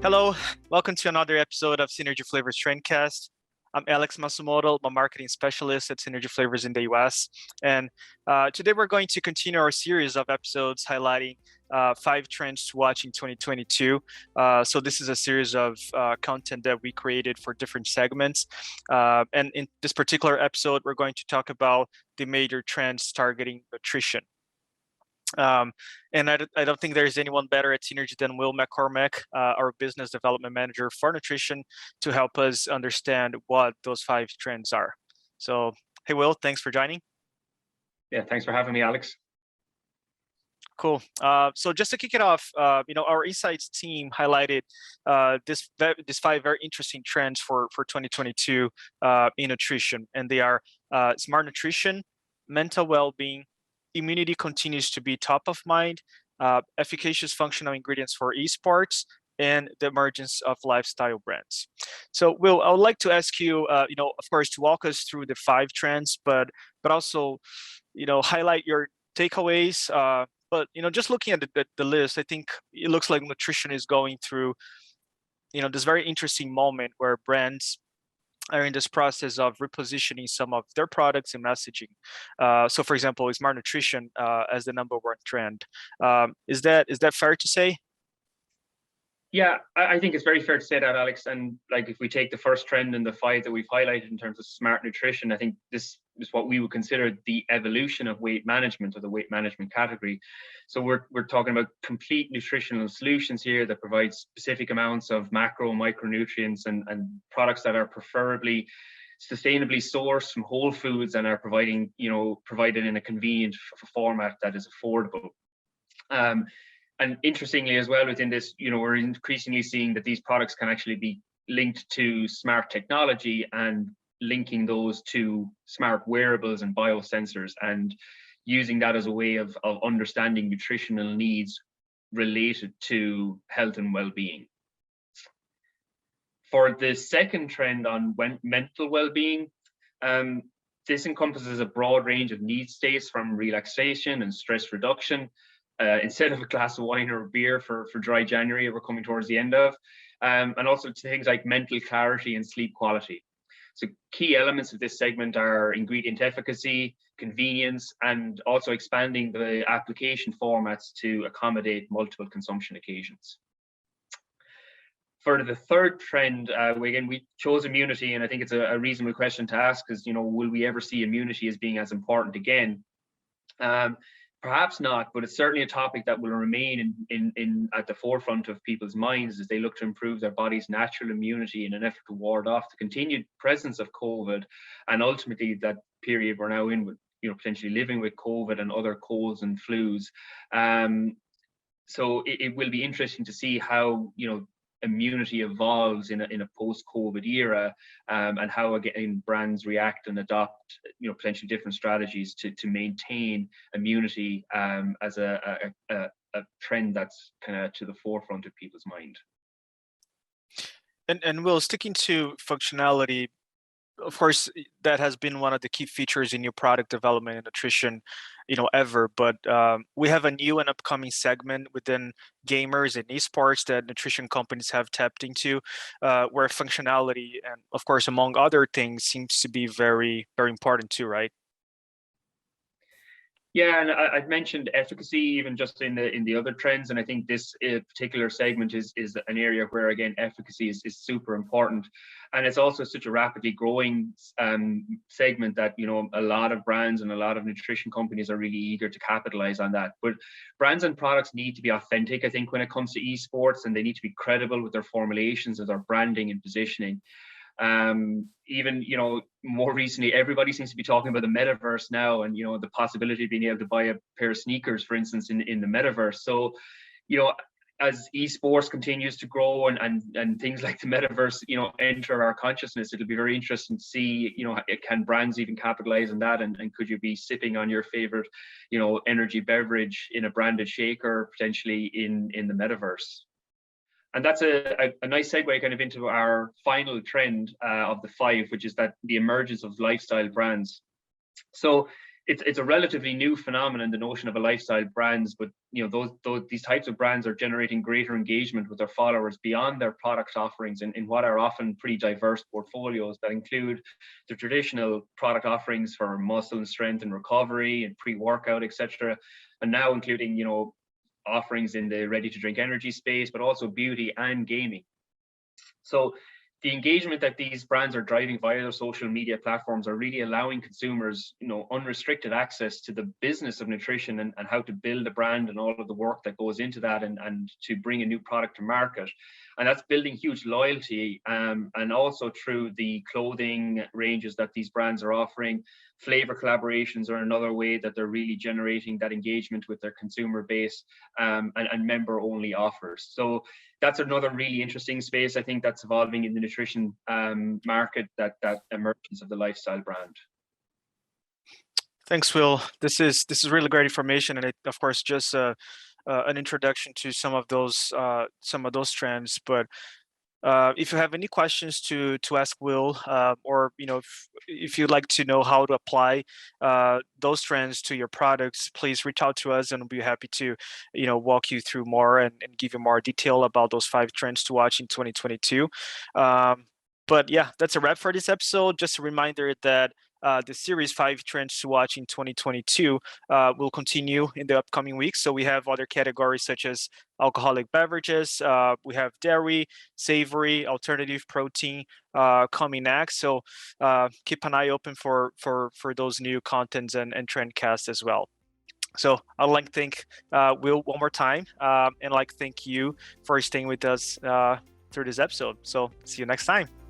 Hello, welcome to another episode of Synergy Flavors Trendcast. I'm Alex Masumoto, I'm a marketing specialist at Synergy Flavors in the US. And today we're going to continue our series of episodes highlighting 5 trends to watch in 2022. So this is a series of content that we created for different segments. And in this particular episode, we're going to talk about the major trends targeting nutrition. And I don't think there's anyone better at Synergy than Will McCormack, our business development manager for nutrition, to help us understand what those 5 trends are. So, hey, Will, thanks for joining. Yeah, thanks for having me, Alex. Cool. So just to kick it off, our insights team highlighted this 5 very interesting trends for 2022 in nutrition, and they are smart nutrition, mental well-being, immunity continues to be top of mind, efficacious functional ingredients for esports, and the emergence of lifestyle brands. So, Will, I would like to ask you, of course, to walk us through the 5 trends, but also, highlight your takeaways. But just looking at the list, I think it looks like nutrition is going through, this very interesting moment where brands are in this process of repositioning some of their products and messaging. So, for example, smart nutrition as the #1 trend. Is that fair to say? Yeah, I think it's very fair to say that, Alex. And like, if we take the first trend and the 5 that we've highlighted in terms of smart nutrition, I think this is what we would consider the evolution of weight management, or the weight management category. So we're talking about complete nutritional solutions here that provide specific amounts of macro and micronutrients, and products that are preferably sustainably sourced from whole foods and are provided in a convenient format that is affordable. And interestingly as well, within this, we're increasingly seeing that these products can actually be linked to smart technology, and linking those to smart wearables and biosensors, and using that as a way of understanding nutritional needs related to health and well-being. For the second trend on mental well-being, this encompasses a broad range of need states, from relaxation and stress reduction, instead of a glass of wine or a beer for dry January we're coming towards the end of, and also to things like mental clarity and sleep quality. So key elements of this segment are ingredient efficacy, convenience, and also expanding the application formats to accommodate multiple consumption occasions. For the third trend, we chose immunity, and I think it's a reasonable question to ask, because will we ever see immunity as being as important again? Perhaps not, but it's certainly a topic that will remain at the forefront of people's minds as they look to improve their body's natural immunity in an effort to ward off the continued presence of COVID, and ultimately that period we're now in with, potentially living with COVID and other colds and flus. So it will be interesting to see how, immunity evolves in a post-COVID era, and how again brands react and adopt potentially different strategies to maintain immunity as a trend that's kind of to the forefront of people's mind. And Will, sticking to functionality, of course, that has been one of the key features in new product development and nutrition, ever. But we have a new and upcoming segment within gamers and esports that nutrition companies have tapped into, where functionality and, of course, among other things, seems to be very, very important too, right? Yeah, and I've mentioned efficacy even just in the other trends, and I think this particular segment is an area where, again, efficacy is super important, and it's also such a rapidly growing segment that a lot of brands and a lot of nutrition companies are really eager to capitalize on that. But brands and products need to be authentic, I think, when it comes to esports, and they need to be credible with their formulations, of their branding and positioning. Even more recently, everybody seems to be talking about the metaverse now, and the possibility of being able to buy a pair of sneakers, for instance, in the metaverse. So as esports continues to grow and things like the metaverse enter our consciousness, it'll be very interesting to see can brands even capitalize on that, and could you be sipping on your favorite energy beverage in a branded shaker potentially in the metaverse. And that's a nice segue kind of into our final trend of the 5, which is that the emergence of lifestyle brands. So it's a relatively new phenomenon, the notion of a lifestyle brands, but these types of brands are generating greater engagement with their followers beyond their product offerings in what are often pretty diverse portfolios that include the traditional product offerings for muscle and strength and recovery and pre-workout, etc., and now including offerings in the ready to drink energy space, but also beauty and gaming. So the engagement that these brands are driving via their social media platforms are really allowing consumers, unrestricted access to the business of nutrition and how to build a brand and all of the work that goes into that and to bring a new product to market. And that's building huge loyalty, and also through the clothing ranges that these brands are offering. Flavor collaborations are another way that they're really generating that engagement with their consumer base, and member-only offers. So that's another really interesting space, I think, that's evolving in the nutrition market, that emergence of the lifestyle brand. Thanks, Will. This is really great information, and it, of course, just an introduction to some of those trends. But if you have any questions to ask Will, or if you'd like to know how to apply those trends to your products, please reach out to us, and we'll be happy to walk you through more and give you more detail about those 5 trends to watch in 2022. But yeah, that's a wrap for this episode. Just a reminder that the series 5 trends to watch in 2022 will continue in the upcoming weeks. So we have other categories such as alcoholic beverages, we have dairy, savory, alternative protein coming next. So keep an eye open for those new contents and trendcasts as well. So I'd like to thank Will one more time, and like thank you for staying with us through this episode. So see you next time.